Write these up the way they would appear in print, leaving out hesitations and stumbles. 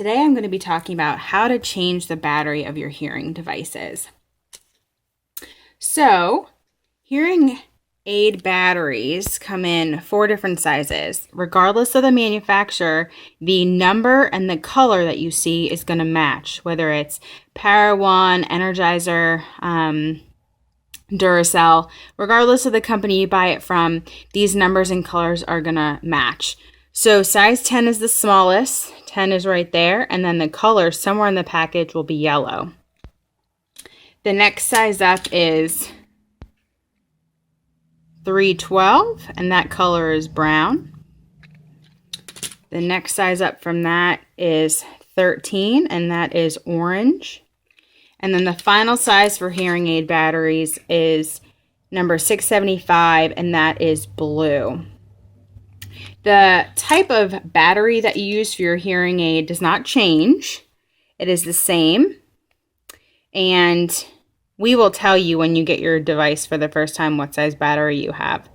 today I'm going to be talking about how to change the battery of your hearing devices. So, hearing aid batteries come in 4 different sizes. Regardless of the manufacturer, the number and the color that you see is going to match, whether it's Para One, Energizer, Duracell. Regardless of the company you buy it from, these numbers and colors are going to match. So size 10 is the smallest, 10 is right there, and then the color somewhere in the package will be yellow. The next size up is 312, and that color is brown. The next size up from that is 13, and that is orange. And then the final size for hearing aid batteries is number 675, and that is blue. The type of battery that you use for your hearing aid does not change. It is the same. And we will tell you when you get your device for the first time what size battery you have.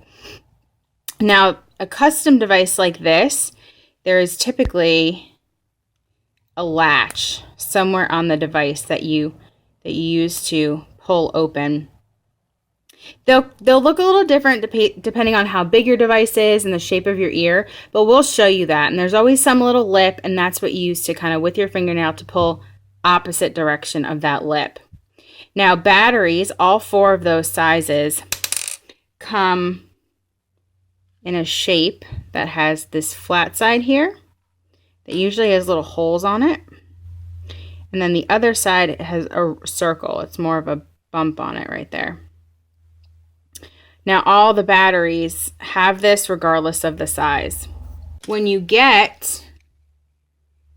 Now, a custom device like this, there is typically a latch somewhere on the device that you use to pull open. They'll look a little different depending on how big your device is and the shape of your ear, but we'll show you that. And there's always some little lip, and that's what you use to kind of with your fingernail to pull opposite direction of that lip. Now batteries, all 4 of those sizes come in a shape that has this flat side here that usually has little holes on it. And then the other side has a circle. It's more of a bump on it right there. Now all the batteries have this regardless of the size. When you get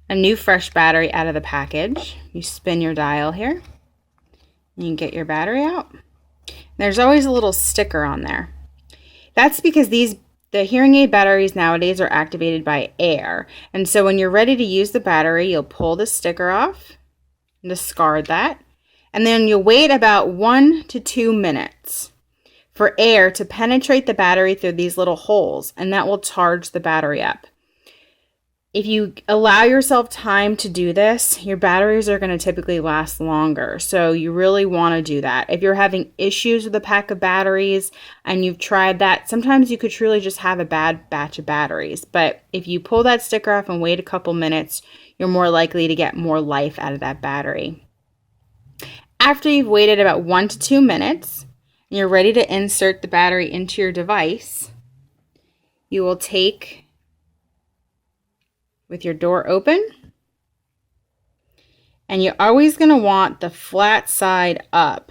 a new fresh battery out of the package, you spin your dial here, and you get your battery out. There's always a little sticker on there. That's because the hearing aid batteries nowadays are activated by air. And so when you're ready to use the battery, you'll pull the sticker off, discard that, and then you'll wait about 1 to 2 minutes for air to penetrate the battery through these little holes, and that will charge the battery up. If you allow yourself time to do this, your batteries are going to typically last longer. So you really want to do that. If you're having issues with a pack of batteries and you've tried that, sometimes you could truly just have a bad batch of batteries. But if you pull that sticker off and wait a couple minutes, you're more likely to get more life out of that battery. After you've waited about 1 to 2 minutes, and you're ready to insert the battery into your device, you will take, with your door open, and you're always going to want the flat side up.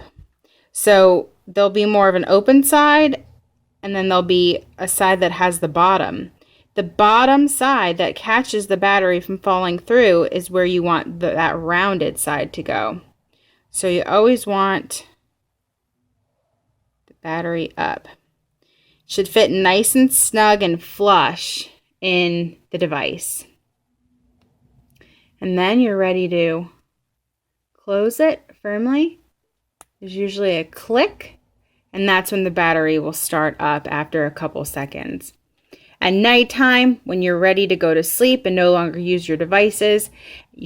So there'll be more of an open side, and then there'll be a side that has the bottom. The bottom side that catches the battery from falling through is where you want that rounded side to go. So you always want the battery up. It should fit nice and snug and flush in the device. And then you're ready to close it firmly. There's usually a click, and that's when the battery will start up after a couple seconds. At nighttime, when you're ready to go to sleep and no longer use your devices,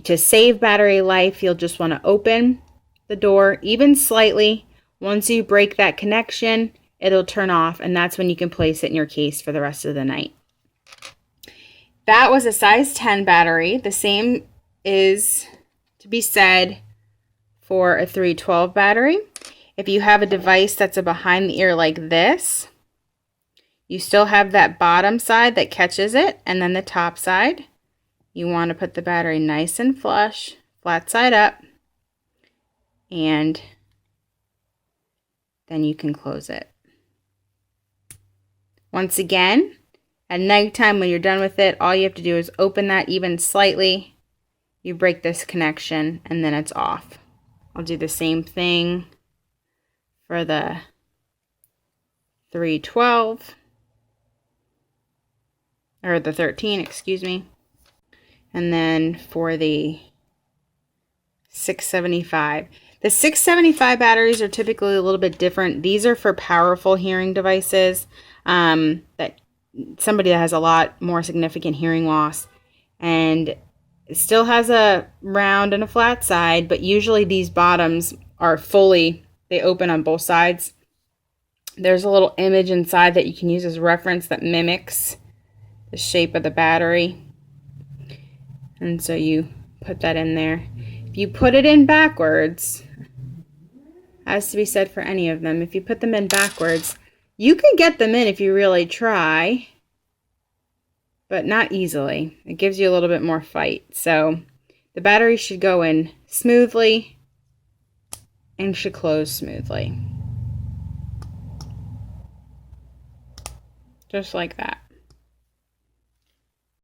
to save battery life, you'll just want to open the door even slightly. Once you break that connection, it'll turn off, and that's when you can place it in your case for the rest of the night. That was a size 10 battery. The same is to be said for a 312 battery. If you have a device that's a behind the ear like this, you still have that bottom side that catches it, and then the top side. You want to put the battery nice and flush, flat side up, and then you can close it. Once again, at nighttime when you're done with it, all you have to do is open that even slightly. You break this connection, and then it's off. I'll do the same thing for the 312, or the 13, excuse me. And then for the 675. The 675 batteries are typically a little bit different. These are for powerful hearing devices, that somebody that has a lot more significant hearing loss. And It still has a round and a flat side, but usually these bottoms are they open on both sides. There's a little image inside that you can use as a reference that mimics the shape of the battery. And so you put that in there. If you put it in backwards, has to be said for any of them, if you put them in backwards, you can get them in if you really try, but not easily. It gives you a little bit more fight. So the battery should go in smoothly and should close smoothly. Just like that.